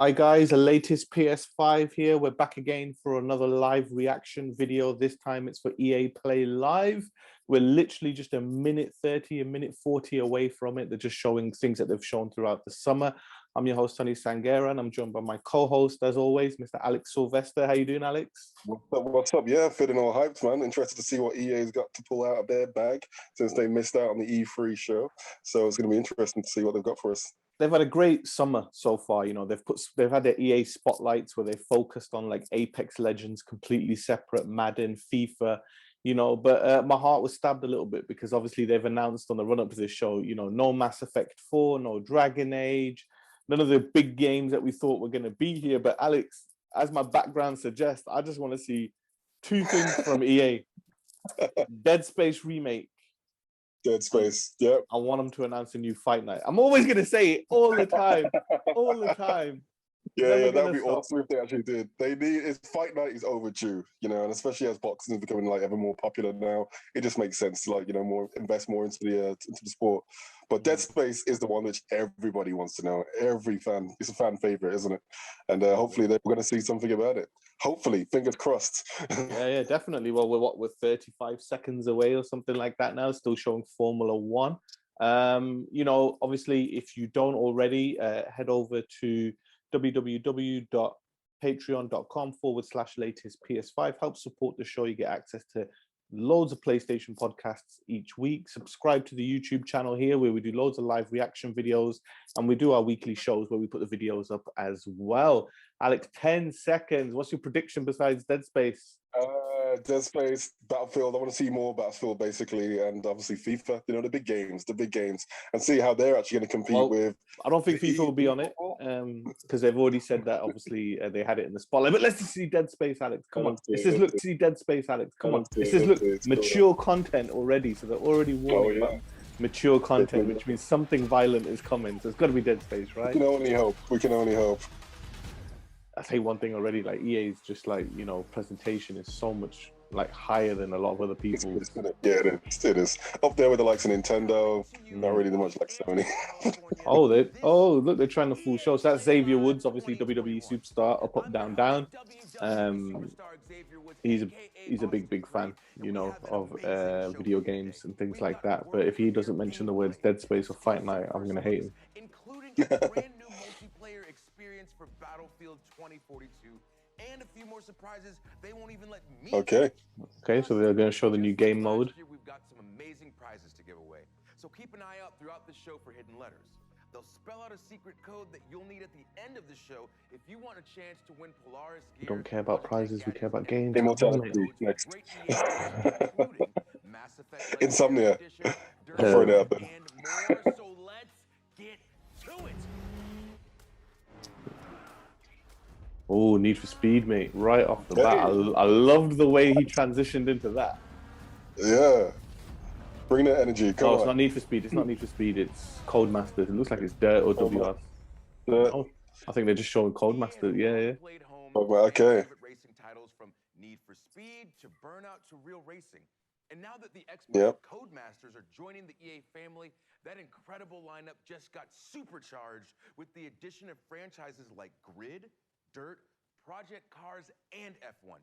Hi guys, the latest PS5 here. We're back again for another live reaction video. This time it's for EA Play Live. We're literally just a minute 30, a minute 40 away from it. They're just showing things that they've shown throughout the summer. I'm your host, Tony Sangera, and I'm joined by my co-host, as always, Mr. Alex Sylvester. How you doing, Alex? What's up? Yeah, feeling all hyped, man. Interested to see what EA's got to pull out of their bag since they missed out on the E3 show. So it's going to be interesting to see what they've got for us. They've had a great summer so far. You know, they've had their EA spotlights where they focused on like Apex Legends, completely separate, Madden, FIFA. You know, but my heart was stabbed a little bit because obviously they've announced on the run up to this show, you know, no Mass Effect 4, no Dragon Age, none of the big games that we thought were going to be here. But Alex, as my background suggests, I just want to see two things from EA: Dead Space remake. Dead Space, yeah. I want them to announce a new Fight Night. I'm always going to say it all the time, all the time. Yeah, that would be awesome if they actually did. Fight Night is overdue, you know, and especially as boxing is becoming like ever more popular now, it just makes sense to invest more into the sport. But Dead Space is the one which everybody wants to know. Every fan, it's a fan favorite, isn't it? And hopefully they're going to see something about it. Hopefully, fingers crossed. yeah, definitely. Well, we're 35 seconds away or something like that now. Still showing Formula One. You know, obviously, if you don't already, head over to www.patreon.com/latest PS5. Help support the show. You get access to loads of PlayStation podcasts each week. Subscribe to the YouTube channel here where we do loads of live reaction videos, and we do our weekly shows where we put the videos up as well. Alex, 10 seconds. What's your prediction besides Dead Space? Dead Space, Battlefield. I want to see more Battlefield, basically, and obviously FIFA. You know, the big games, and see how they're actually going to compete with. I don't think FIFA will be on it because they've already said that. Obviously, they had it in the spotlight. But let's just see Dead Space, Alex. Come on, this is look to see Dead Space, Alex. Come on, this is look mature content already. So they're already warning about mature content, which means something violent is coming. So it's got to be Dead Space, right? We can only hope. We can only hope. I say one thing already, like EA's just like, you know, presentation is so much like higher than a lot of other people. It is. Up there with the likes of Nintendo, not really much like Sony. Look, they're trying to full show. So that's Xavier Woods, obviously WWE superstar, up, down, down. He's a big fan, you know, of video games and things like that. But if he doesn't mention the words Dead Space or Fight Night, I'm gonna hate him. Including a brand new multiplayer experience for Battlefield 2042 and a few more surprises they won't even let me. Okay, so they're going to show the new game mode. We've got some amazing prizes to give away, so keep an eye out throughout the show for hidden letters. They'll spell out a secret code that you'll need at the end of the show if you want a chance to win Polaris gear. We don't care about prizes, we care about games. Immortality next. Insomnia. Throw it out there. So let's get to it. Oh, Need for Speed, mate! Right off the bat, I loved the way he transitioned into that. Yeah, bring that energy. Come on. It's not Need for Speed. It's not Need for Speed. It's Codemasters. It looks like it's Dirt or WR. Oh, I think they're just showing Codemasters. Yeah. Okay. Racing titles from Need for Speed to Burnout to Real Racing, and now that the expert Codemasters are joining the EA family, that incredible lineup just got supercharged with the addition of franchises like Grid, Dirt, Project Cars, and F1.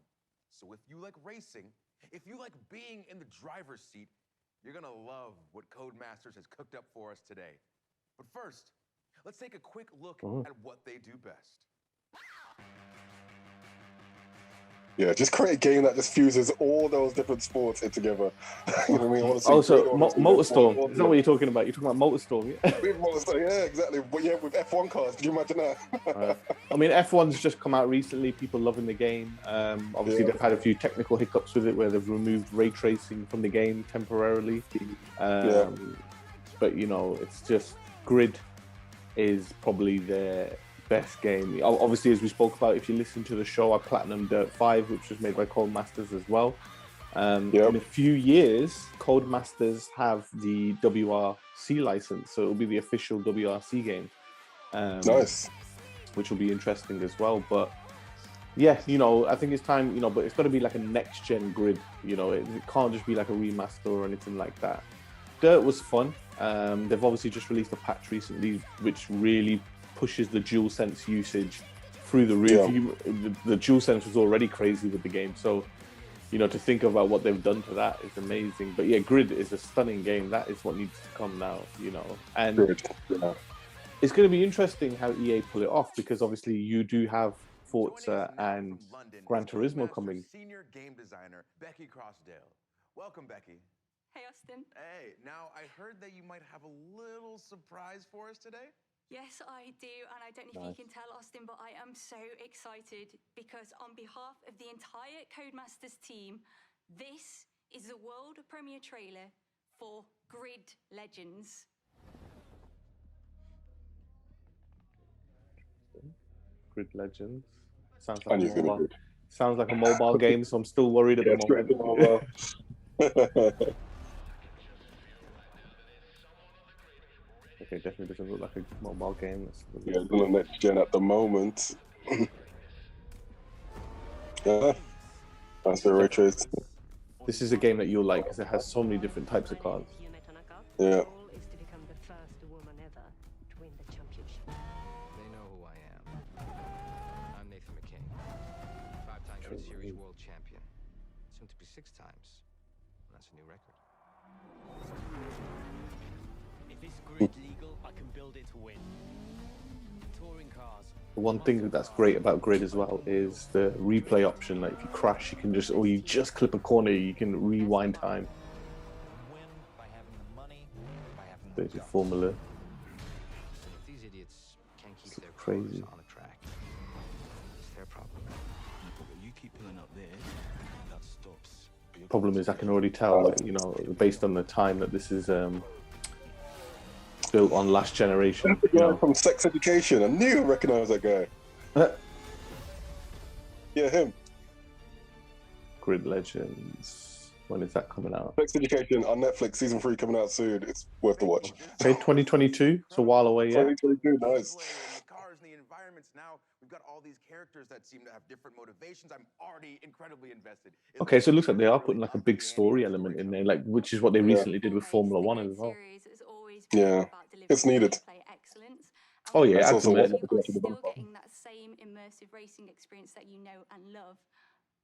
So if you like racing, if you like being in the driver's seat, you're gonna love what Codemasters has cooked up for us today. But first, let's take a quick look at what they do best. Yeah, just create a game that just fuses all those different sports in together. You know what I mean? Motorstorm. Is that what you're talking about? You're talking about Motorstorm, yeah? Yeah, exactly. But yeah, with F1 cars, could you imagine that? I mean, F1's just come out recently. People loving the game. Obviously, they've had a few technical hiccups with it where they've removed ray tracing from the game temporarily. But, you know, it's just Grid is probably their best game. Obviously, as we spoke about, if you listen to the show, I platinumed Dirt 5, which was made by Codemasters as well. In a few years, Codemasters have the WRC license, so it'll be the official WRC game. Nice. Which will be interesting as well. But yeah, you know, I think it's time, you know, but it's got to be like a next-gen Grid. You know, it can't just be like a remaster or anything like that. Dirt was fun. They've obviously just released a patch recently, which really pushes the DualSense usage through the roof. The DualSense was already crazy with the game, so you know, to think about what they've done to that is amazing. But yeah, Grid is a stunning game. That is what needs to come now, you know. And it's going to be interesting how EA pull it off, because obviously you do have Forza and Gran Turismo coming. Senior game designer Becky Crossdale. Welcome, Becky. Hey, Austin. Hey, now I heard that you might have a little surprise for us today. Yes, I do, and I don't know if you can tell, Austin, but I am so excited because on behalf of the entire Codemasters team, this is the world premiere trailer for Grid Legends. Grid Legends. Sounds like a mobile game, so I'm still worried at the moment. Okay, definitely doesn't look like a mobile game. Yeah, it's on next gen at the moment. Yeah, that's the ray trace. This is a game that you'll like because it has so many different types of cars. Yeah. They know who I am. I'm Nathan McCain, 5-time Grid Series world champion, soon to be 6 times. That's a new record. If it's grid legal, I can build it to win. Touring cars. The one thing that's great about Grid as well is the replay option. Like if you crash, you can just, or you just clip a corner, you can rewind time. Win by having the money, by having There's the your guts. formula. If these idiots can't keep their Crazy. cars on a track, it's their problem. You keep pulling up there, that stops. Problem is, I can already tell, like, you know, based on the time that this is built on last generation. The guy from Sex Education. I knew I recognized that guy. Yeah, him. Grid Legends. When is that coming out? Sex Education on Netflix, season 3 coming out soon. It's worth the watch. Okay, 2022. It's a while away, yeah. 2022, nice. The cars and the environments now. We've got all these characters that seem to have different motivations. I'm already incredibly invested. Okay, so it looks like they are putting like a big story element in there, like which is what they recently did with Formula One as well. Yeah, it's needed. Oh yeah, That's also absolutely. what- Still getting that same immersive racing experience that you know and love.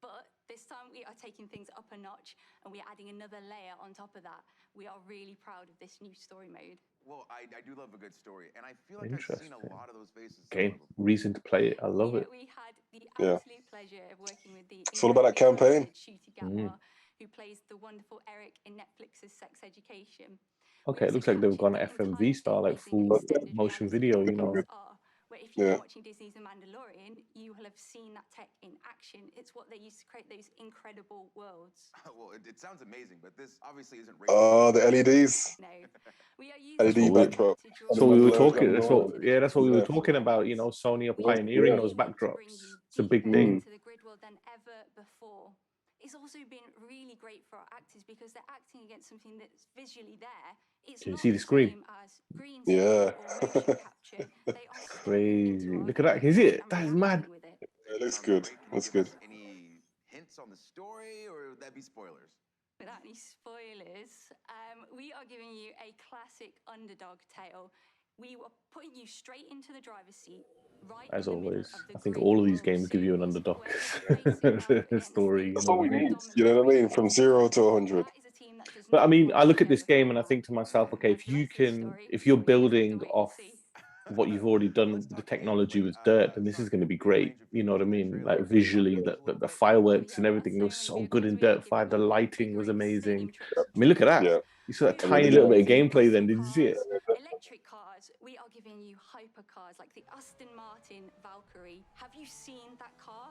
But this time we are taking things up a notch and we're adding another layer on top of that. We are really proud of this new story mode. Well, I do love a good story, and I feel like I've seen a Interesting. lot of those faces. Okay, reason to play it. I love it. We had the Yeah. absolute pleasure of working with the It's all about that campaign. Shuti Gatwa, who plays the wonderful Eric in Netflix's Sex Education. Okay, it looks like they've gone FMV style, like full motion video, you know. Where if you've Yeah. been watching Disney's The Mandalorian, you will have seen that tech in action. It's what they use to create those incredible worlds. Well, it sounds amazing, but this obviously isn't. Oh, the LEDs. No, we are using LED backdrop. to draw So we were Mandalorian talking. got That's involved. what. Yeah, that's what we were Yeah. talking about. You know, Sony are pioneering Yeah. those to bring backdrops. you It's a big deeper thing. into the grid world than ever before. It's also been really great for our actors because they're acting against something that's visually there. It's Can you not see the screen? same as green Yeah. screen or motion capture. They are Crazy. stepping into Look our at that. Can you see it? and That is reacting mad. with it. It looks Sounds good. great. Can you Looks give good. us Any hints on the story, or would that be spoilers? Without any spoilers, we are giving you a classic underdog tale. We were putting you straight into the driver's seat, right As in the middle always, of the I think grid all of these world games give you an series, underdog where you're facing off against story. the That's all we know. need. You know what I mean? From 0 to 100. That is a team that does But I not mean, want I look to at this go game and I before. think to myself, okay, if The you rest of the can, story, if you're we just have to building wait and off see. what you've already done Let's with the talk technology gameplay. with Dirt, then this is Sorry, going to be we great. arranged a You know what I few mean? trailers. Like Talk visually, about the it. the fireworks and Yeah, everything was so so many good vehicles. in We are Dirt 5. giving The you lighting big was rigs, amazing. stadium trucks, I mean, look at that. Yeah. You saw that Two tiny really little bit of nice. gameplay then. Did you see it? cars, electric cars. We are giving you hypercars like the Aston Martin Valkyrie. Have you seen that car?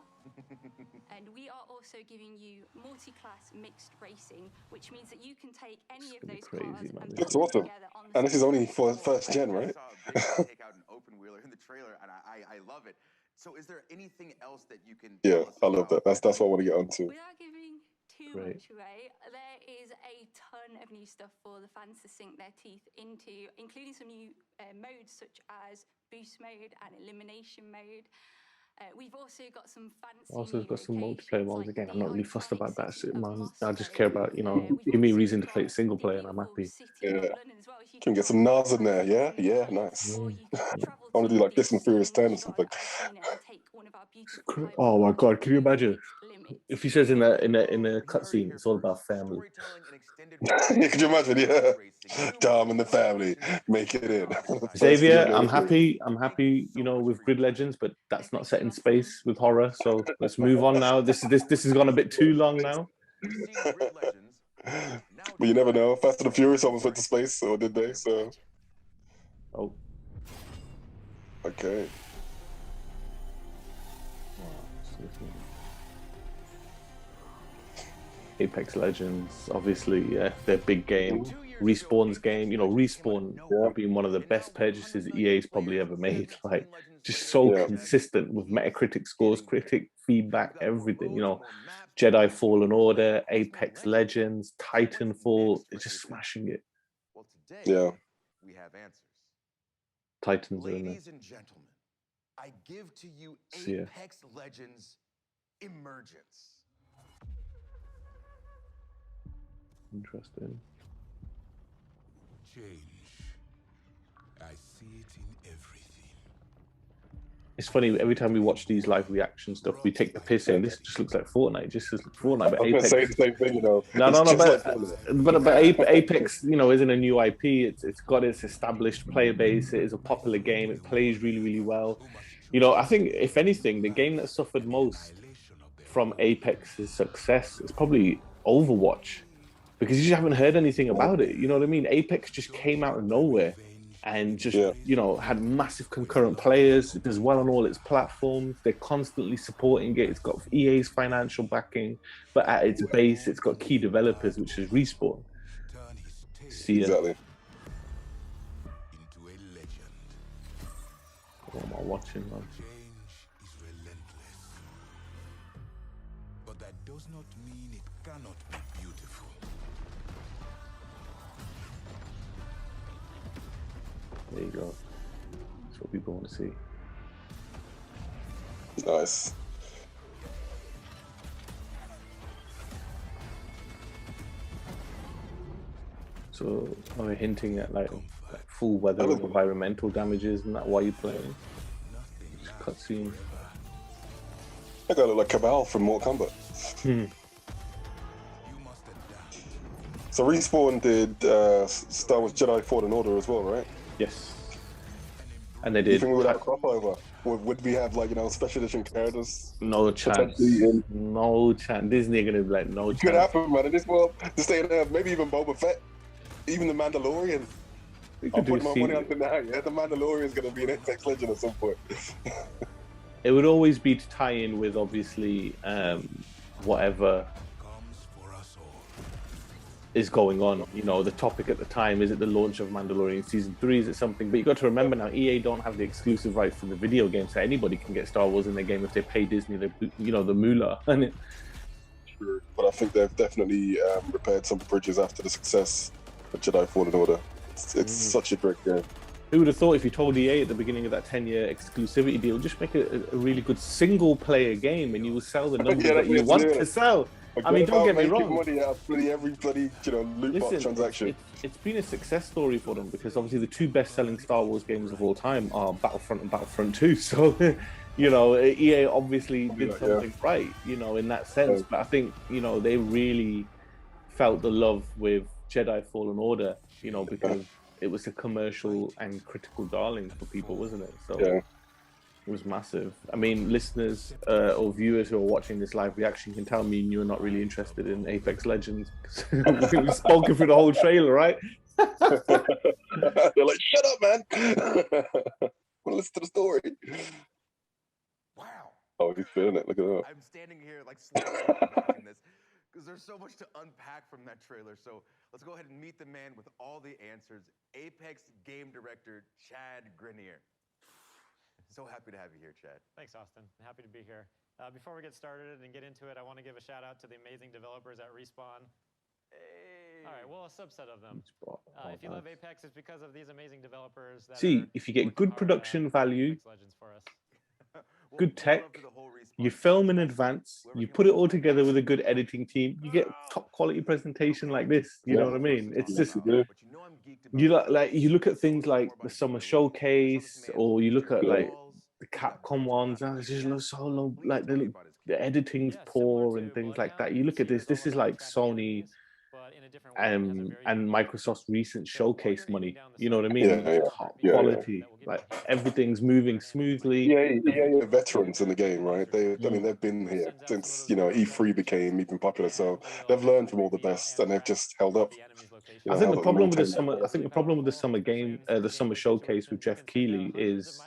And we are also giving you multi-class mixed racing, which means that you can take any of gonna be those crazy, cars man. and Looks put them awesome. together on the And this is same only track. for first gen, I right? saw Big Guy take out an open wheeler in the trailer, and I love it. So, is there anything else that you can? Yeah, tell us I love about that. That's what I want to get onto. Without giving too Great. much away, there is a ton of new stuff for the fans to sink their teeth into, including some new modes such as boost mode and elimination mode. We've also got some fancy Also, new got some locations, multiplayer modes like again. I'm the not really fussed iconic about that city shit, of man. I just Moscow. care about, you know, We've give me a also reason to play got single the player and I'm beautiful happy. city Yeah. of London as well. If you Can could get drive some from Nas in there, yeah? London Yeah, to nice. or you could travel I want to do like the this in Furious 10 or scenic something. Alpina and take one of our beautiful Oh my God, can you imagine? limits. If he says in a You heard cutscene, it it's all here about first. family. Storytelling and extended Yeah, could you imagine? Yeah. racing, Dom and the numerous family collaborations, make it in. and First video Xavier, game I'm experience. happy. I'm happy, you know, with Grid Legends, but that's not set in space with horror. So let's move on now. This has gone a bit too long now. You've seen Grid Legends. Now But you never know. Fast and the Furious almost went to space, or did they? So, Oh, okay. Apex Legends, obviously, yeah, their big game. Respawn's game, you know, Respawn have been one of the best purchases EA's probably ever made. Like, just so Yeah. consistent with Metacritic scores, critic feedback, everything. You know, Jedi Fallen Order, Apex Legends, Titanfall, it's just smashing it. Well, today Yeah. we have answers. Titans are in there. Ladies and gentlemen, I give to you See ya. Apex Legends Emergence. Interesting. Change. I see it in everything. It's funny, every time we watch these live reaction stuff, we take the piss saying this just looks like Fortnite, just looks like Fortnite. But I was going to say the same thing, you know. No, It's no, no, just but Apex, you know, isn't a new IP. It's got its established player base. It is a popular game. It plays really, really well. You know, I think if anything, the game that suffered most from Apex's success is probably Overwatch, because you just haven't heard anything about it. You know what I mean? Apex just came out of nowhere and just, you know, had massive concurrent players. It does well on all its platforms. They're constantly supporting it. It's got EA's financial backing, but at its base, it's got key developers, which is Respawn. See ya. Exactly. Into a legend. What am I watching, man? Change is relentless. But that does not mean it cannot be beautiful. There you go. That's what people want to see. Nice. So are we hinting at like full weather and environmental damages and that while you're playing? Just cutscene. I got it like Cabal from Mortal Kombat. So Respawn did Star Wars Jedi Fallen Order as well, right? Yes. And they Do you did. think we would have crossover? Would we have like, you know, special edition characters? No chance. No chance. Disney are gonna be like, no It chance. could happen, man. In this world, this day and age, maybe even Boba Fett, even the Mandalorian. They I'll could do put a my money on series. it now. Yeah, the Mandalorian's gonna be an Apex Legend at some point. It would always be to tie in with obviously whatever is going on. You know, the topic at the time, is it the launch of Mandalorian season 3? Is it something? But you got to remember now, EA don't have the exclusive rights to the video game, so anybody can get Star Wars in their game if they pay Disney the, you know, the moolah. True. But I think they've definitely repaired some bridges after the success of Jedi Fallen Order. It's such a great game. Who would have thought, if you told EA at the beginning of that 10-year exclusivity deal, just make a really good single-player game and you will sell the numbers that you want to sell. I mean, don't get me wrong. Money out of every bloody, you know, loot box transaction. It's been a success story for them, because obviously the two best-selling Star Wars games of all time are Battlefront and Battlefront 2. So, you know, EA obviously did something right, you know, in that sense. But I think, you know, they really felt the love with Jedi Fallen Order, you know, because it was a commercial and critical darling for people, wasn't it? So it was massive. I mean, listeners or viewers who are watching this live reaction can tell me you're not really interested in Apex Legends. We've spoken through the whole trailer, right? They're like, shut up, man. I want to listen to the story. Wow. Oh, he's feeling it. Look at that. I'm standing here like watching this because there's so much to unpack from that trailer. So let's go ahead and meet the man with all the answers, Apex game director Chad Grenier. So happy to have you here, Chad. Thanks, Austin. Happy to be here. Before we get started and get into it, I want to give a shout out to the amazing developers at Respawn. Hey. All right, well, a subset of them. If you love Apex, it's because of these amazing developers. That See, if you get good production value, good tech, you film in advance, you put it all together with a good editing team, you get top quality presentation like this. You know what I mean? It's just you look at things like the Summer Showcase, or you look at like the Capcom ones, and it just looks so long. Like the editing's poor and things like that. You look at this. This is like Sony and Microsoft's recent showcase money. You know what I mean? Top quality. Like everything's moving smoothly. Yeah, veterans in the game, right? I mean, they've been here since E3 became even popular, so they've learned from all the best, and they've just held up. I think the problem with the summer game, the summer showcase with Jeff Keighley is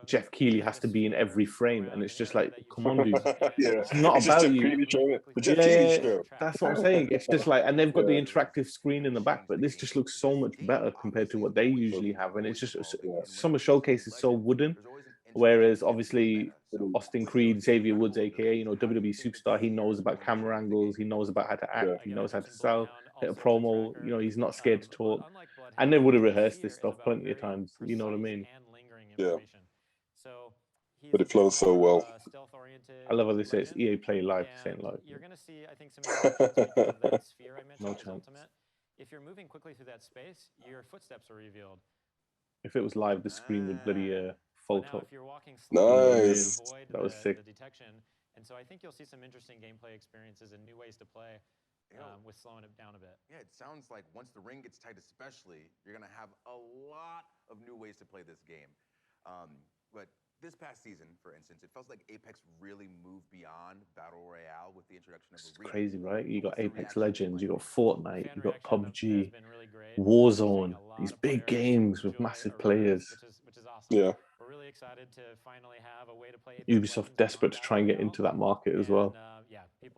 Jeff Keighley has to be in every frame, and it's just like, come on, dude. It's not about you. That's what I'm saying. It's just like, and they've got the interactive screen in the back, but this just looks so much better compared to what they usually have. And it's just summer showcase is so wooden, whereas obviously Austin Creed, Xavier Woods, aka WWE superstar, he knows about camera angles, he knows about how to act, he knows how to sell, hit a promo. He's not scared to talk. And they would have rehearsed this stuff plenty of times. You know what I mean? Yeah. But it flows so well. I love how they say it's EA Play Live, saying live. You're going to see, I think, some of that sphere I mentioned. No chance. Ultimate. If you're moving quickly through that space, your footsteps are revealed. If it was live, the screen would bloody photo. If you're walking nice. That was sick. The detection. And so I think you'll see some interesting gameplay experiences and new ways to play with slowing it down a bit. Yeah, it sounds like once the ring gets tight especially, you're going to have a lot of new ways to play this game. But this past season, for instance, it felt like Apex really moved beyond Battle Royale with the introduction of It's crazy, right? You got Apex Legends, you got Fortnite, you got PUBG, Warzone, these big games with massive players. Which is awesome. Yeah. We're really excited to finally have a way to play Ubisoft desperate to try and get into that market as well.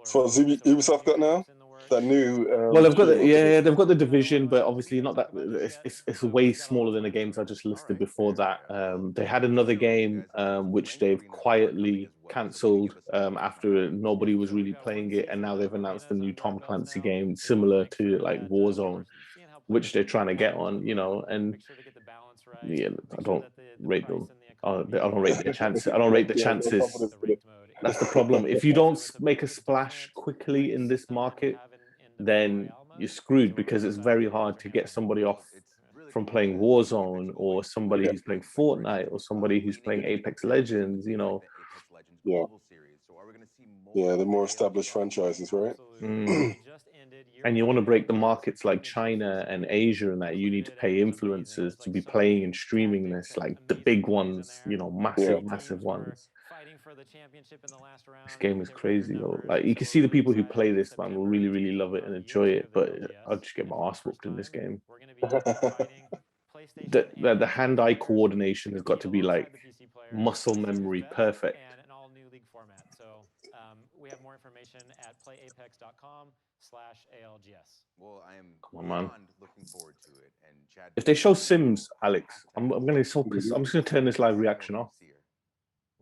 So what's Ubisoft got now? That new. Well, they've got they've got the Division, but obviously not that. It's way smaller than the games I just listed before that. They had another game which they've quietly cancelled after nobody was really playing it, and now they've announced a new Tom Clancy game similar to like Warzone, which they're trying to get on. And yeah, I don't rate them. I don't rate their chances. I don't rate the chances. That's the problem. If you don't make a splash quickly in this market, then you're screwed, because it's very hard to get somebody off from playing Warzone, or somebody who's playing Fortnite, or somebody who's playing Apex Legends, Yeah. Yeah, the more established franchises, right? And you want to break the markets like China and Asia, and that you need to pay influencers to be playing and streaming this, like the big ones, massive ones. This game is crazy, though. Like, you can see the people who play this, man, will really, really love it and enjoy it. But I'll just get my ass whooped in this game. The hand-eye coordination has got to be like muscle memory perfect. We have more information at playapex.com/ALGS. Well, I am Come on, man. Looking forward to it. And Chad, if they show Sims, Alex, I'm gonna be so pissed. I'm just gonna turn this live reaction off.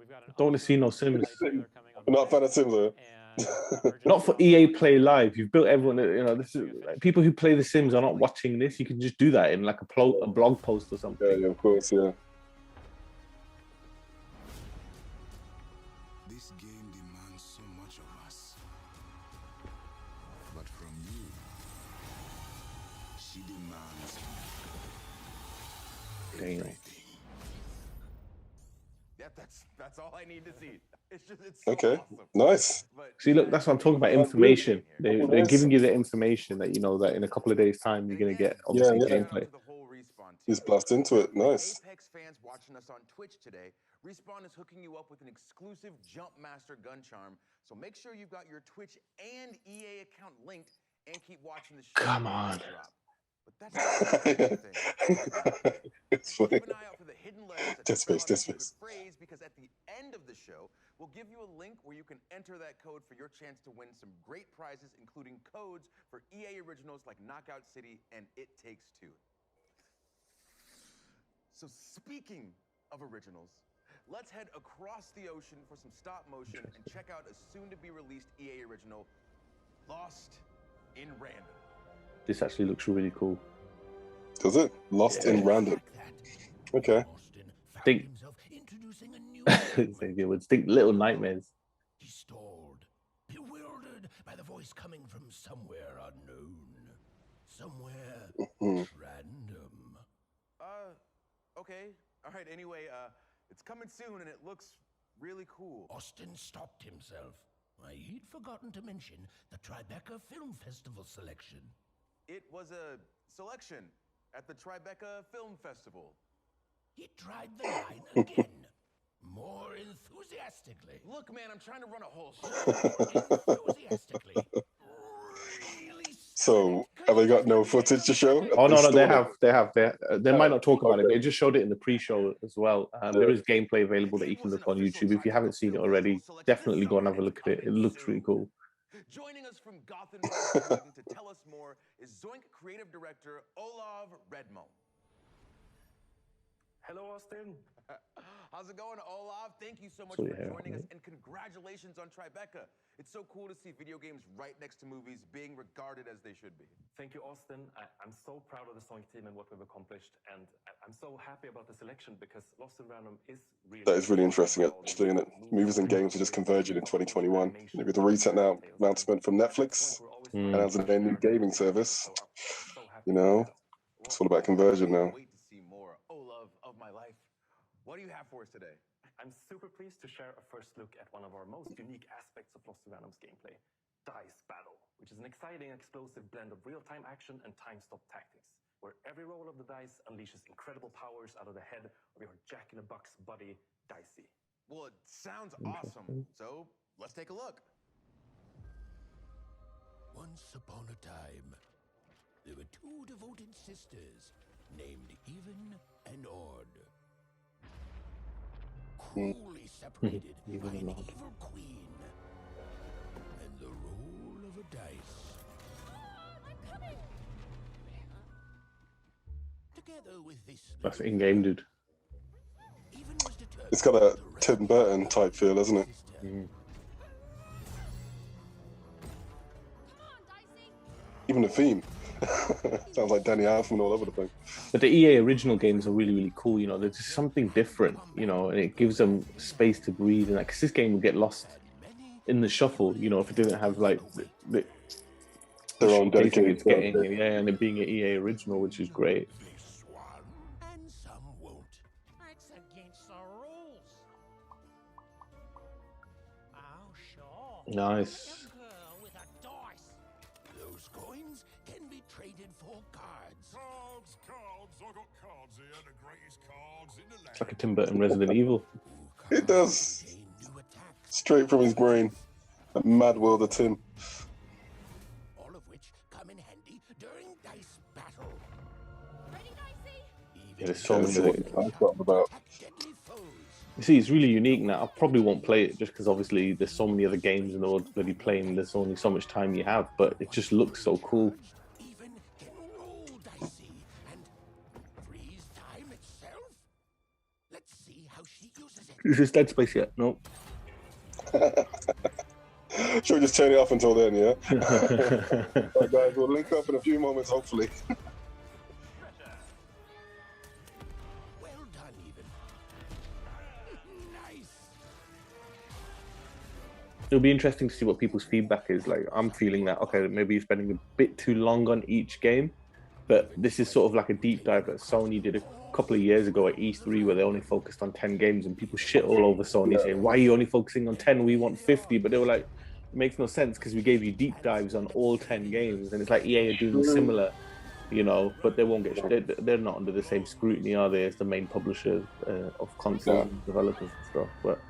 I don't want to see no Sims. I'm not a fan of Sims, though. Not for EA Play Live. You've built everyone. This is like, people who play The Sims are not watching this. You can just do that in like a blog post or something. Yeah, of course, yeah. This game demands so much of us. But from you, she demands everything. Yeah, that's all I need to see. It's so okay, awesome. Nice. See, look, that's what I'm talking about. Information. They're giving you the information that that in a couple of days' time you're gonna get obviously gameplay. Just blast into it. Nice. Apex fans watching us on Twitch today, Respawn is hooking you up with an exclusive Jumpmaster gun charm. So make sure you've got your Twitch and EA account linked and keep watching the show. Come on. But that's not the thing. It's funny. Keep an eye out for the hidden letters Dead Space. Phrase, because at the end of the show, we'll give you a link where you can enter that code for your chance to win some great prizes, including codes for EA originals like Knockout City and It Takes Two. So speaking of originals, let's head across the ocean for some stop motion and check out a soon-to-be-released EA original, Lost in Random. This actually looks really cool. Does it? Lost in Random. Okay. I think introducing a new They would think Little Nightmares. He stalled, bewildered by the voice coming from somewhere unknown. Somewhere random. Okay. All right, anyway, it's coming soon and it looks really cool. Austin stopped himself. He'd forgotten to mention the Tribeca Film Festival selection. It was a selection at the Tribeca Film Festival. He tried the line again, more enthusiastically. Look, man, I'm trying to run a whole show. Enthusiastically. Really So, have they got no footage to show? Oh no, they have. They might not talk about it, but they just showed it in the pre-show as well. There is gameplay available that you can look on YouTube. If you haven't seen it already, definitely go and have a look at it. It looks really cool. Joining us from Gothenburg, Sweden to tell us more is Zoink creative director Olav Redmo. Hello, Austin. How's it going, Olav? Thank you so much for joining us, and congratulations on Tribeca. It's so cool to see video games right next to movies being regarded as they should be. Thank you, Austin. I'm so proud of the Zoink team and what we've accomplished, and I'm so happy about the selection because Lost in Random is really... That is really interesting, actually, and movies and games are just converging in 2021. With the recent announcement from Netflix, announcing their new gaming service, you know, it's all about conversion now. Wait to see more. Olav of my life. What do you have for us today? I'm super pleased to share a first look at one of our most unique aspects of Lost in Random's gameplay, Dice Battle, which is an exciting, explosive blend of real-time action and time-stop tactics, where every roll of the dice unleashes incredible powers out of the head of your Jack-in-the-Box buddy, Dicey. Well, it sounds awesome, so let's take a look. Once upon a time, there were two devoted sisters named Even and Odd. Cruelly separated by an evil queen and the roll of a dice. I'm coming. Together with this, That's in-game, dude. It's got a Tim Burton type feel, hasn't it? Even the theme. Sounds like Danny Elfman all over the place. But the EA original games are really, really cool. You know, there's just something different, you know, and it gives them space to breathe. And like, 'cause this game would get lost in the shuffle, you know, if it didn't have like their own dedicated it's getting, and it being an EA original, which is great. And some won't. That's against the rules. Oh, sure. Nice. With a dice. Those coins can be traded for cards. Cards. I got cards here, the greatest cards in the land. It's like a Tim Burton Resident Evil. It does. Straight from his brain. A mad world of Tim. All of which come in handy during Dice Battle. Ready, Dicey? Yeah, there's so many That's what I'm talking about. You see, it's really unique now. I probably won't play it just because obviously there's so many other games in the world that you play and there's only so much time you have, but it just looks so cool. Even can roll dicey and freeze time itself. Let's see how she uses it. Is this Dead Space yet? No. Should we just turn it off until then, yeah? Alright, guys, we'll link up in a few moments, hopefully. Well done, Even. Nice. It'll be interesting to see what people's feedback is. Like, I'm feeling that, okay, maybe you're spending a bit too long on each game, but this is sort of like a deep dive that Sony did a couple of years ago at E3 where they only focused on 10 games and people shit all over Sony saying, why are you only focusing on 10? We want 50. But they were like, it makes no sense because we gave you deep dives on all 10 games. And it's like EA are doing similar, you know, but they won't get, they're not under the same scrutiny, are they, as the main publisher of console developers and stuff. But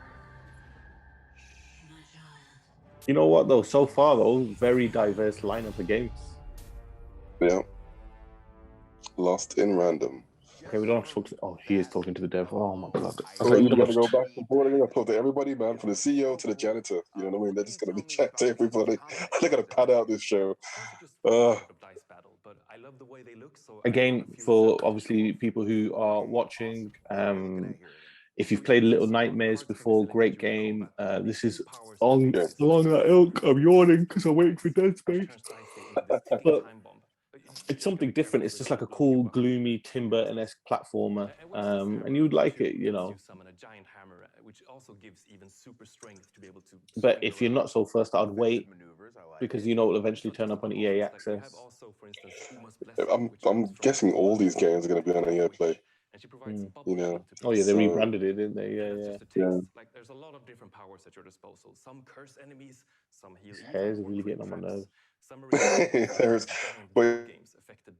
you know what though, so far though, very diverse lineup of games. Yeah. Lost in Random. Okay, we don't have to talk to... Oh, he is talking to the dev. Oh my god. So you gotta go back and forth. I talk to everybody, man, from the CEO to the janitor. You know what I mean? They're just gonna be chatting to everybody. They're gonna pad out this show. Again, for obviously people who are watching, if you've played Little Nightmares before, great game. This is along that ilk. I'm yawning because I'm waiting for Dead Space. But it's something different. It's just like a cool, gloomy Tim Burton-esque platformer, and you'd like it, you know. Summon a giant hammer, which also gives even super strength to be able to. But if you're not so first, I'd wait because you know it'll eventually turn up on EA Access. I'm guessing all these games are going to be on EA Play. You know. Oh yeah, they rebranded it, didn't they? Yeah. Like there's a lot of different powers at your disposal. Some curse enemies, some heal. His hair's really getting on my nerves. There's, but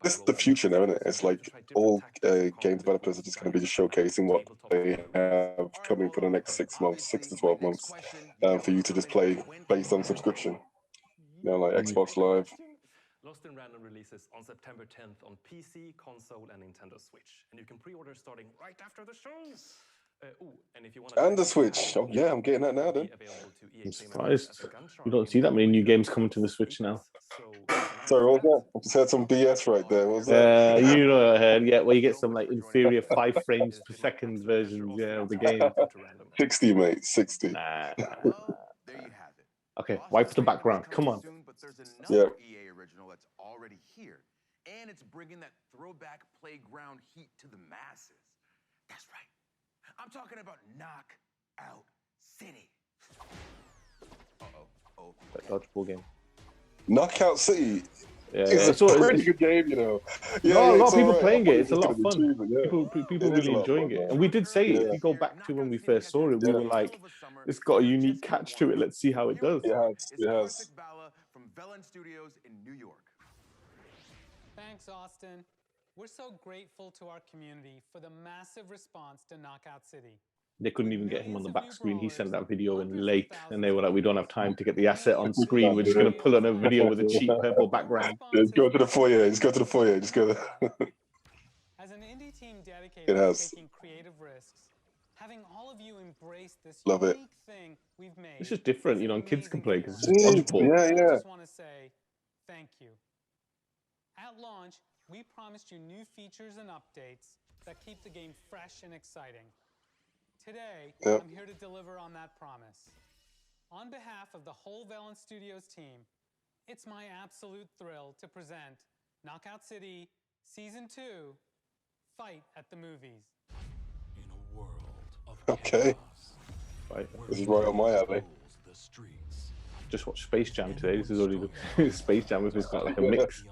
this is the future now, isn't it? It's like all game developers are just going to be just showcasing what they have coming for the next 6 months, 6 to 12 months, for you to just play based on subscription. You know, like Xbox Live. Lost in Random releases on September 10th on PC, console, and Nintendo Switch, and you can pre-order starting right after the show. And if you want and the Switch. Oh yeah, I'm getting that now then. I'm surprised. You don't see that many new games coming to the Switch now. Sorry, what was that? I just heard some BS right there. What was that? You know what I heard. Yeah, well, you get some like inferior 5 frames per second versions, of the game. 60, mate, 60. Nah. Okay, wipe the background. Come on. Yeah. EA original that's already here, and it's bringing that throwback playground heat to the masses. That's right. I'm talking about Knockout City. That dodgeball game. Knockout City. Yeah, it's a pretty good game, you know. Yeah, no, a lot of people right. playing it. It's a lot of fun. Too, People really enjoying it. And we did say it. If you go back to when we first saw it, we were like, it's got a unique catch to it. Let's see how it does. It has. From Velan Studios in New York. Thanks, Austin. We're so grateful to our community for the massive response to Knockout City. They couldn't even get him on the back screen. He sent that video in late, and they were like, we don't have time to get the asset on screen. We're just going to pull on a video with a cheap purple background. Just go to the foyer. Just go to the foyer. Just go there. As an indie team dedicated to taking creative risks, having all of you embrace this unique thing we've made. It's just different, you know, and kids can play because it's just dodgeball. I just want to say thank you. At launch, we promised you new features and updates that keep the game fresh and exciting. Today, I'm here to deliver on that promise. On behalf of the whole Velan Studios team, it's my absolute thrill to present Knockout City Season 2, Fight at the Movies. In a world of okay. This is right on my alley. Just watched Space Jam today. This is already the Space Jam with got like a mix.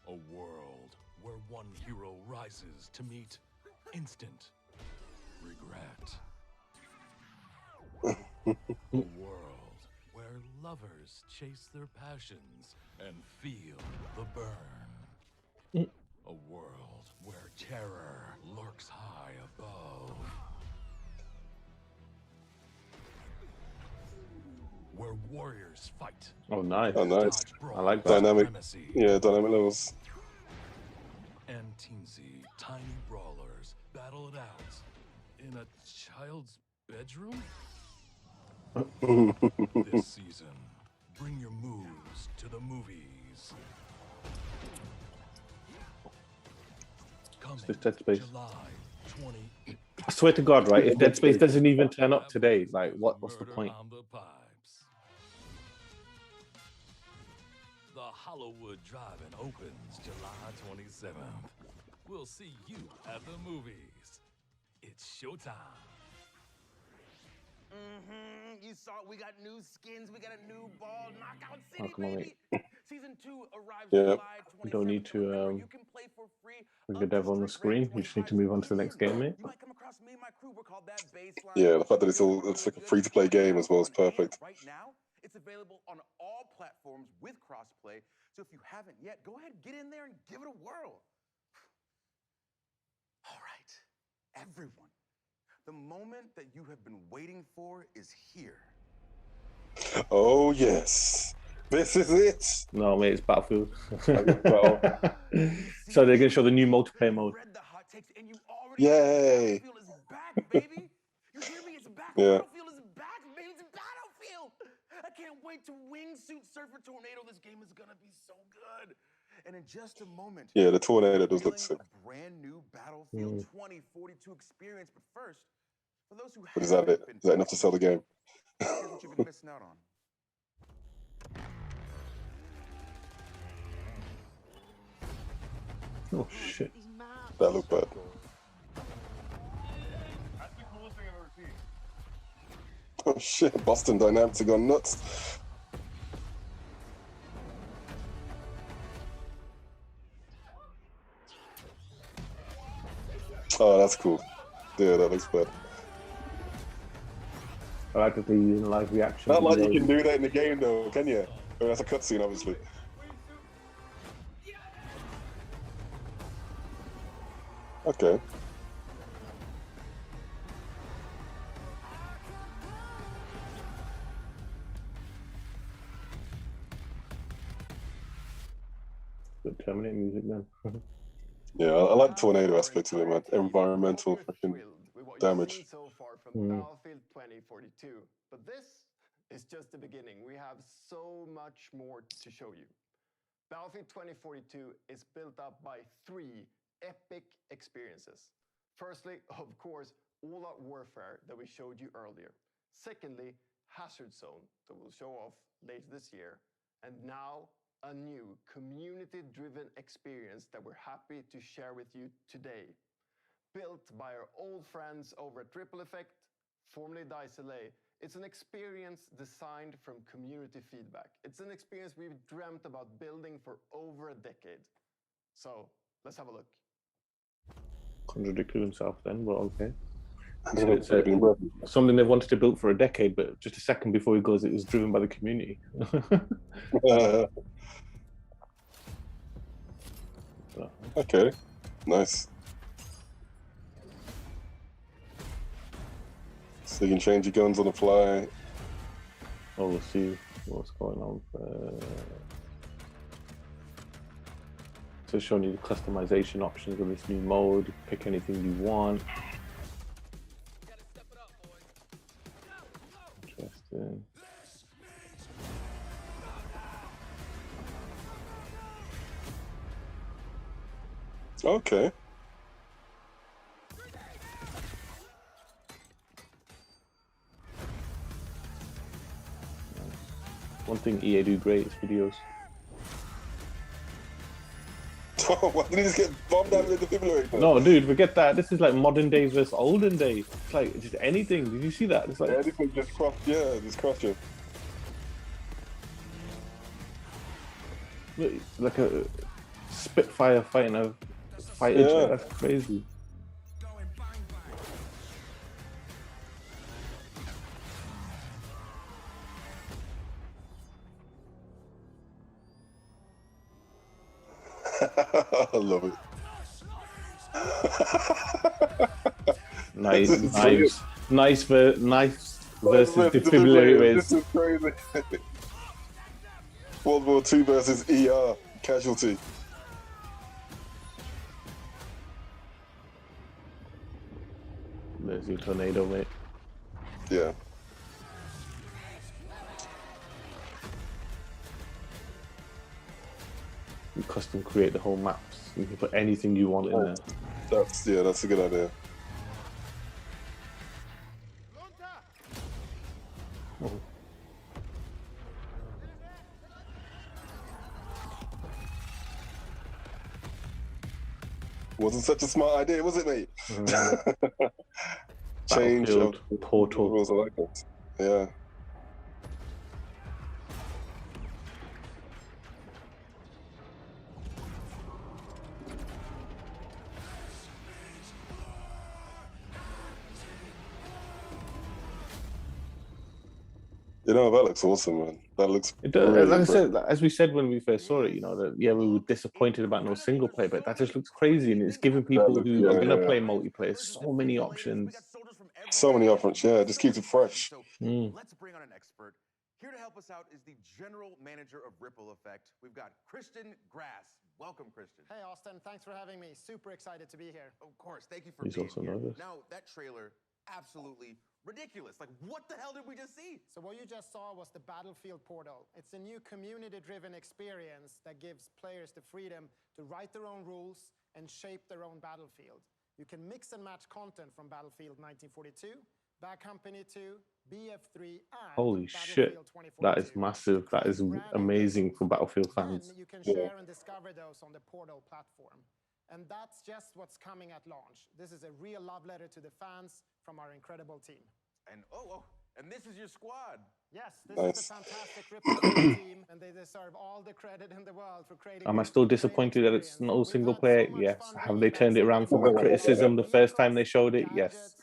A world where one hero rises to meet instant regret. A world where lovers chase their passions and feel the burn. A world where terror lurks high above. Where warriors fight. Oh, nice. Oh, nice. I like that. Dynamic. Yeah, dynamic levels. And teensy, tiny brawlers battle it out in a child's bedroom? This season, bring your moves to the movies. Coming It's Dead Space. July 20. I swear to God, right? If Dead Space doesn't even turn up today, like, what's the point? The Hollywood Drive-In opens July 27th. We'll see you at the movies. It's showtime. You saw we got new skins, we got a new ball, Knockout City, Oh, come on, baby. Season 2 arrives Yeah. July 27th. You don't need to You can play for free. bring the devil on the screen. You just need to move on to the next game, mate. You might come across me and my crew. We're called That Baseline. Yeah, the fact that it's like a free-to-play game as well is perfect. Right now, it's available on all platforms with crossplay. So if you haven't yet, go ahead, get in there and give it a whirl. All right, everyone. The moment that you have been waiting for is here. Oh, yes. This is it. No, mate, it's Battlefield. So they're going to show the new multiplayer mode. Yay. Battlefield is back, baby. You hear me? It's back. Yeah. Battlefield is back, baby. It's Battlefield. I can't wait to wingsuit surf a tornado. This game is going to be so good. And in just a moment, Yeah, the tornado does look sick. a brand new Battlefield 2042 experience. But first, For those who But is that it? Is that enough to sell the game? here's what you've been missing out on. Oh shit. That looked bad. That's the coolest thing I've ever seen. Oh shit, Boston Dynamics have gone nuts. Oh, that's cool. Yeah, that looks bad. I like that they're using live reaction. Not like you can do that in the game though, can you? I mean, that's a cutscene, obviously. Okay. Good Terminator music, man. Yeah, I like the tornado aspect of it, man. Environmental fucking damage. So far from Battlefield 2042, but this is just the beginning. We have so much more to show you. Battlefield 2042 is built up by 3 epic experiences. Firstly, of course, all-out warfare that we showed you earlier. Secondly, Hazard Zone that we'll show off later this year. And now, a new community-driven experience that we're happy to share with you today. Built by our old friends over at Ripple Effect, formerly DICE LA. It's an experience designed from community feedback. It's an experience we've dreamt about building for over a decade. So, let's have a look. Contradicted himself then, but okay. It's something they've wanted to build for a decade, but just a second before he goes, it was driven by the community. Okay, nice. So you can change your guns on the fly. Oh, we'll see what's going on. So it's showing you the customization options of this new mode. Pick anything you want. Interesting. Okay. One thing EA do great is videos. Oh, why didn't he just get bombed out with the defibrillator? No, dude, forget that. This is like modern days versus olden days. It's like just anything. Did you see that? It's like anything just cross. Yeah, just cross you. Like a Spitfire fighting a fighter jet. That's crazy. I love it. Nice versus defibrillator. This is crazy. World War II versus ER casualty. There's your tornado, mate. Yeah. You custom create the whole maps. You can put anything you want in there. That's a good idea. Oh. Wasn't such a smart idea, was it, mate? Change of portal rules. I like it. Yeah. You know, that looks awesome, man. That looks. It does. Really like I said, as we said when we first saw it, you know, that we were disappointed about no single player, but that just looks crazy, and it's giving people who are going to play multiplayer so many options. So many options, yeah. It just keeps it fresh. Let's bring on an expert. Here to help us out is the general manager of Ripple Effect. We've got Christian Grass. Welcome, Christian. Hey, Austin. Thanks for having me. Super excited to be here. Of course. Thank you for He's being also here. nervous. Now, that trailer, absolutely ridiculous. Like, what the hell did we just see? So what you just saw was the Battlefield Portal. It's a new community-driven experience that gives players the freedom to write their own rules and shape their own battlefield. You can mix and match content from Battlefield 1942 Bad Company 2, BF3, and Holy shit, Battlefield 2042. that is massive. That is amazing for Battlefield fans. And you can share and discover those on the Portal platform. And that's just what's coming at launch. This is a real love letter to the fans from our incredible team. And and this is your squad. Yes, this is the fantastic Ripple team, and they deserve all the credit in the world for creating. Am I still disappointed that it's not all single player? Yes. Have they turned it around from my criticism the first time they showed it? Yes.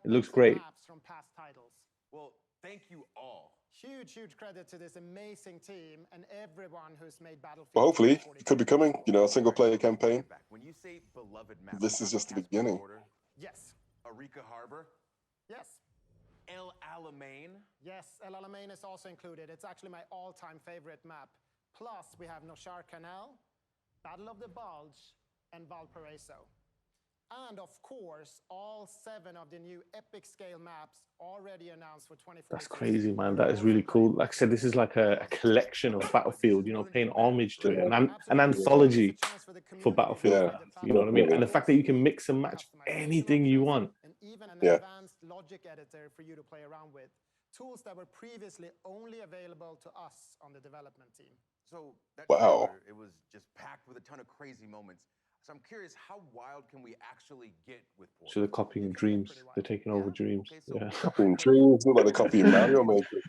It looks great. From past titles. Well, thank you all. Huge credit to this amazing team and everyone who's made Battlefield. Well, hopefully, it could be coming. You know, a single player campaign. When you say beloved map, This is just the beginning. Yes. Arica Harbor. Yes. El Alamein. Yes, El Alamein is also included. It's actually my all-time favorite map. Plus, we have Noshar Canal, Battle of the Bulge, and Valparaiso. And of course, all 7 of the new epic scale maps already announced for 2040. That's crazy, man. That is really cool. Like I said, this is like a collection of Battlefield, you know, paying homage to it. An anthology for Battlefield. You know what I mean? And the fact that you can mix and match anything you want. And even an advanced logic editor for you to play around with. Tools that were previously only available to us on the development team. So that Wow. trailer, it was just packed with a ton of crazy moments. So I'm curious, how wild can we actually get with Portal? So they're copying Dreams. They're taking over Dreams. Yeah. Copying Dreams, look like they're copying Mario Maker.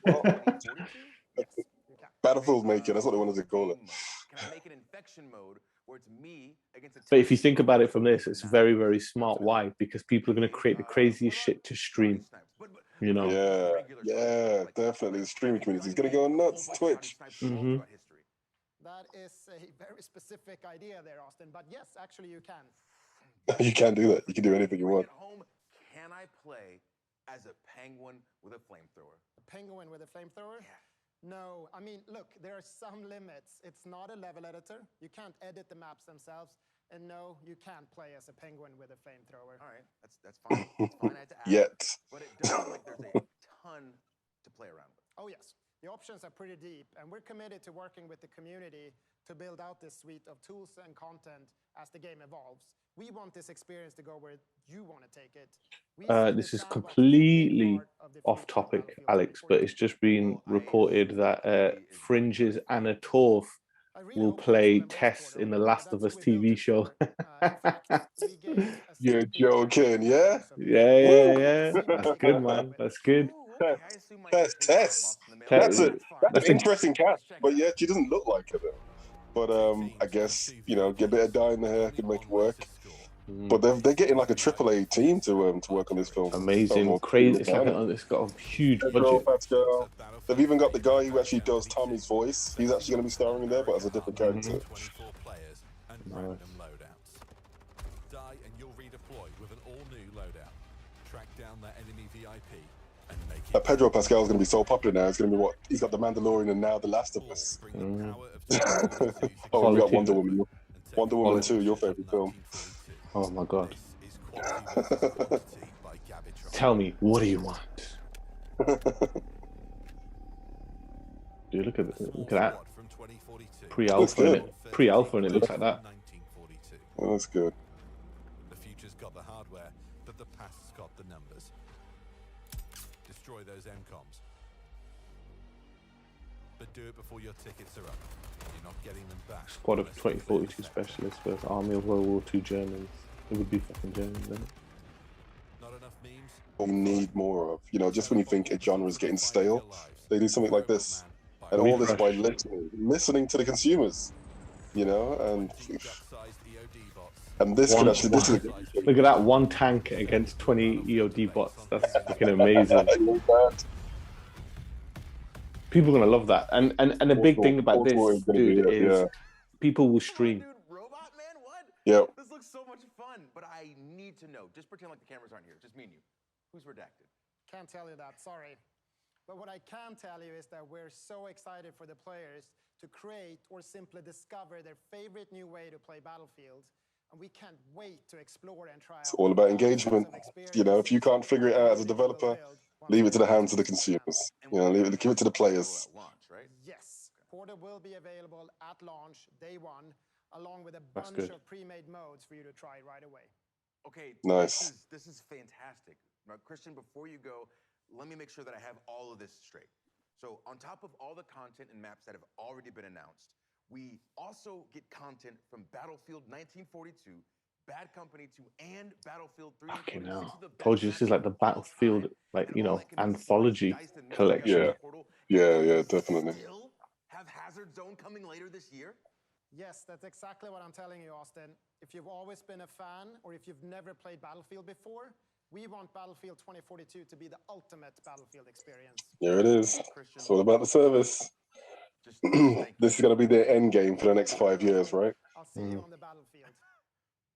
Battlefield Maker, that's what they wanted to call it. Can I make an infection mode where it's me against a But if you think about it from this, it's very, very smart. Why? Because people are going to create the craziest shit to stream. You know? Yeah, definitely. The streaming community is going to go nuts. Twitch. Mm-hmm. That is a very specific idea there, Austin. But yes, actually you can. You can do that. You can do anything you want. At home, can I play as a penguin with a flamethrower? A penguin with a flamethrower? Yeah. No, I mean, look, there are some limits. It's not a level editor. You can't edit the maps themselves. And no, you can't play as a penguin with a flamethrower. All right, that's fine. That's fine. I had to ask. Yet. But it does look like there's a ton to play around with. Oh, yes. The options are pretty deep, and we're committed to working with the community to build out this suite of tools and content as the game evolves. We want this experience to go where you want to take it. This is completely off topic, Alex, but it's just been reported that Fringe's Anna Torf will play Tess in the Last of Us TV show. You're joking, yeah? Yeah. That's good, man. That's good. Tess. That's an interesting cat. But yeah, she doesn't look like her though. But I guess, you know, get a bit of dye in the hair could make it work. But they're getting like a AAA team to work on this film. Amazing, crazy. It's got a huge budget. Pascal. They've even got the guy who actually does Tommy's voice. He's actually going to be starring in there, but as a different character. Nice. Die and you'll redeploy with an all-new loadout. Track down that enemy VIP and make it. Pedro Pascal is going to be so popular now. It's going to be what he's got, The Mandalorian and now The Last of Us. Oh, we got Wonder Woman. Wonder Woman 2, your favorite film. Oh my god. Tell me, what do you want? Dude, look at that. Pre-alpha in it. Pre-alpha and it looks like that. Oh, that's good. The future's got the hardware, but the past's got the numbers. Destroy those MCOMs. But do it before your tickets are up. You're not getting them back. Squad of 2042 specialists versus Army of World War II Germans. It would be fucking Germans, isn't it? Not enough memes. We need more of. You know, just when you think a genre is getting stale, they do something like this. And all this by listening to the consumers. You know, and this could actually... Look at that, one tank against 20 EOD bots. That's fucking amazing. People are going to love that. And the big thing about this, dude, is people will stream. Dude, Robot Man, what? Yeah. This looks so much fun, but I need to know. Just pretend like the cameras aren't here. Just me and you. Who's redacted? Can't tell you that, sorry. But what I can tell you is that we're so excited for the players to create or simply discover their favorite new way to play Battlefield. And we can't wait to explore and try out. It's all about engagement. You know, if you can't figure it out as a developer, leave it to the hands of the consumers. You know, give it to the players. Yes, Portal will be available at launch, day one, along with a bunch of pre-made modes for you to try right away. Okay, nice. This is fantastic. Now, Christian, before you go, let me make sure that I have all of this straight. So on top of all the content and maps that have already been announced, we also get content from Battlefield 1942, Bad Company 2, and Battlefield 3. Okay, now told you this is like the Battlefield, like, you know, anthology collection. Yeah, definitely. Still have Hazard Zone coming later this year? Yes, that's exactly what I'm telling you, Austin. If you've always been a fan, or if you've never played Battlefield before, we want Battlefield 2042 to be the ultimate Battlefield experience. Here it is. It's all about the service. This is going to be their end game for the next 5 years, right? I'll see you on the battlefield.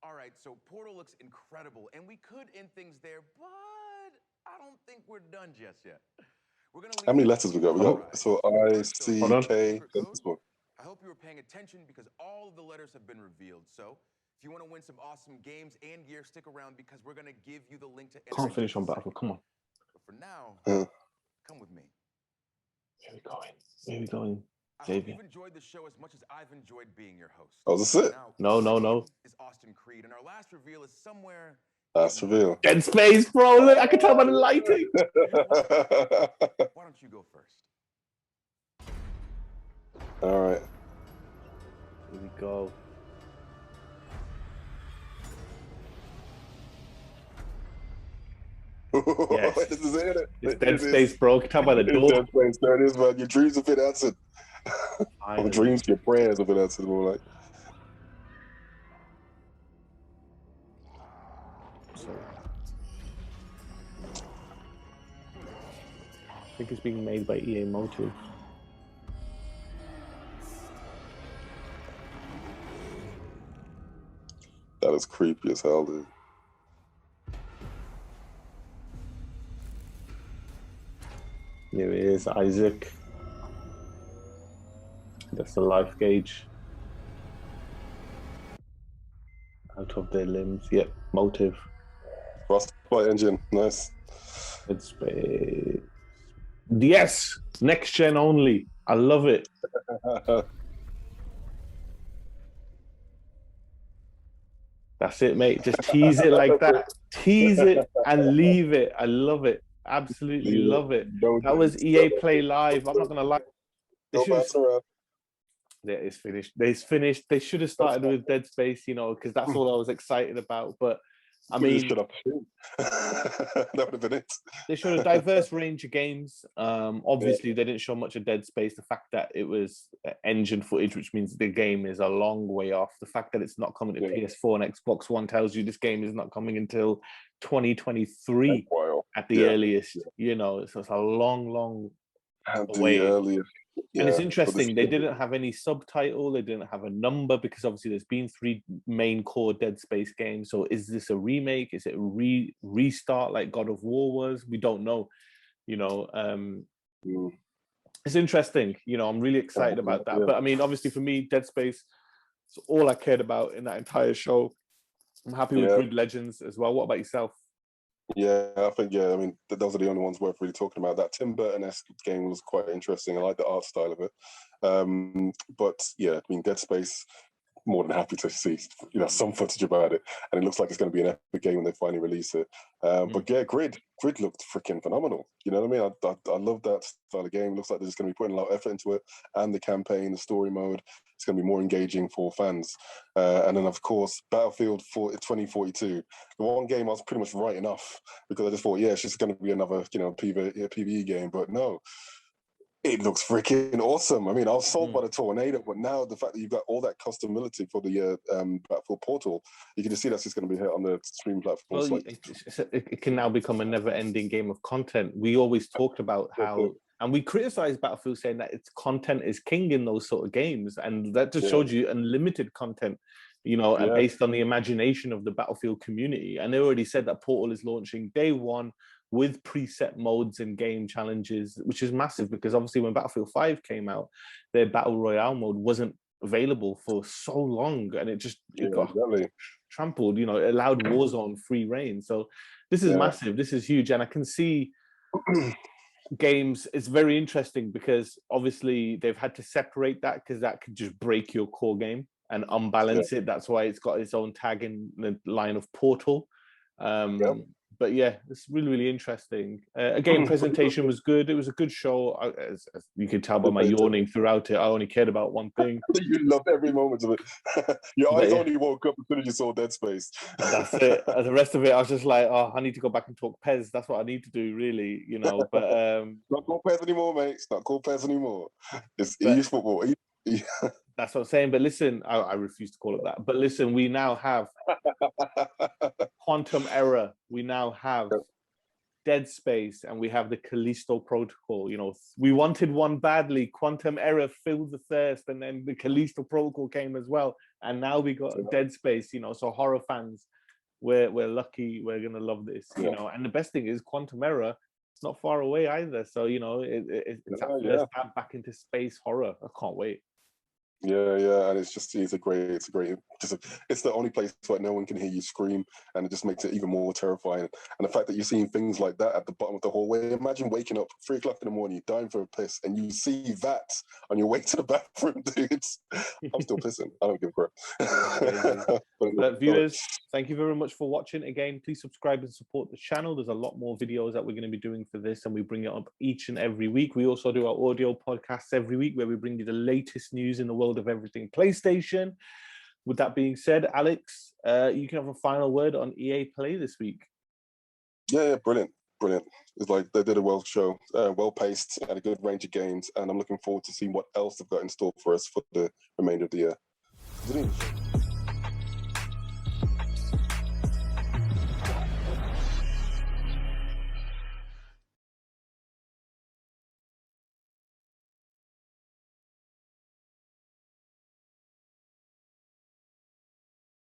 All right, so Portal looks incredible, and we could end things there, but I don't think we're done just yet. We're gonna How many letters we got? We got so I, C, K. I hope you were paying attention because all of the letters have been revealed. So if you want to win some awesome games and gear, stick around because we're going to give you the link to Can't finish on Battlefield, come on. But for now, come with me. Where are we going, Xavier? You've enjoyed the show as much as I've enjoyed being your host. Oh, that's it? No. Is Austin Creed, and our last reveal is somewhere. Last reveal. Dead Space, bro. Look, I can tell by the lighting. Why don't you go first? All right. Here we go. Yes. This is it. It's Dead Space, bro. Can tell by the door. Dead Space. There it is, man. Your dreams have been answered. Or dreams, your prayers have been answered, more like. I think it's being made by EA Motive. That is creepy as hell, dude. Here it is, Isaac. That's the life gauge. Out of their limbs. Yep, Motive. Frostbite engine, nice. Dead Space. Yes, next gen only. I love it. That's it, mate. Just tease it like that. Tease it and leave it. I love it. Absolutely love it. That was EA Play Live. I'm not gonna lie. Yeah, it's finished. It's finished. They should have started with Dead Space, you know, because that's all I was excited about. But I mean, that would have been it. They showed a diverse range of games. Obviously, they didn't show much of Dead Space. The fact that it was engine footage, which means the game is a long way off. The fact that it's not coming to PS4 and Xbox One tells you this game is not coming until 2023 at the earliest. You know, so it's a long way. And it's interesting, they didn't have any subtitle, they didn't have a number, because obviously there's been 3 main core Dead Space games. So is this a remake? Is it a restart like God of War was? We don't know. You know, it's interesting. You know, I'm really excited about that. But I mean, obviously for me, Dead Space is all I cared about in that entire show. I'm happy with Grid Legends as well. What about yourself? Yeah, I think, I mean, those are the only ones worth really talking about. That Tim Burton-esque game was quite interesting. I like the art style of it. But yeah, I mean, Dead Space, more than happy to see, you know, some footage about it. And it looks like it's going to be an epic game when they finally release it. But yeah, Grid looked freaking phenomenal. You know what I mean? I love that style of game. It looks like they're just going to be putting a lot of effort into it. And the campaign, the story mode, it's going to be more engaging for fans. And then, of course, Battlefield 2042. The one game I was pretty much writing off because I just thought, yeah, it's just going to be another, you know, PvE game. But no, it looks freaking awesome. I mean, I was sold by the Tornado, but now the fact that you've got all that customability for the Battlefield Portal, you can just see that's just going to be hit on the stream platform. Well, it can now become a never-ending game of content. We always talked about how... And we criticized Battlefield saying that its content is king in those sort of games. And that just showed you unlimited content, you know, based on the imagination of the Battlefield community. And they already said that Portal is launching day 1 with preset modes and game challenges, which is massive because obviously when Battlefield 5 came out, their Battle Royale mode wasn't available for so long. And it got trampled, you know, it allowed Warzone free reign. So this is massive. This is huge. And I can see... games, it's very interesting because obviously they've had to separate that because that could just break your core game and unbalance it. That's why it's got its own tag in the line of Portal. but yeah, it's really, really interesting. Again, presentation was good. It was a good show. As you can tell by my yawning throughout it, I only cared about one thing. You loved every moment of it. Your eyes only woke up as soon as you saw Dead Space. That's it. The rest of it, I was just like, oh, I need to go back and talk Pez. That's what I need to do, really, you know. But not called Pez anymore, mate. It's not called Pez anymore. It's eFootball. That's what I'm saying. But listen, I refuse to call it that. But listen, we now have Quantum Error. We now have Dead Space, and we have the Callisto Protocol. You know, we wanted one badly. Quantum Error filled the thirst, and then the Callisto Protocol came as well. And now we got Dead Space. You know, so horror fans, we're lucky. We're gonna love this. You know, and the best thing is Quantum Error. It's not far away either. So you know, it's our first time back into space horror. I can't wait. Yeah, and it's the only place where no one can hear you scream, and it just makes it even more terrifying. And the fact that you're seeing things like that at the bottom of the hallway, imagine waking up 3 o'clock in the morning, dying for a piss, and you see that on your way to the bathroom, dude. I'm still pissing. I don't give a crap. But viewers, thank you very much for watching. Again, please subscribe and support the channel. There's a lot more videos that we're going to be doing for this, and we bring it up each and every week. We also do our audio podcasts every week where we bring you the latest news in the world of everything PlayStation. With that being said, Alex, you can have a final word on EA Play this week. Yeah, brilliant. It's like they did a well show, well paced, had a good range of games, and I'm looking forward to seeing what else they've got in store for us for the remainder of the year.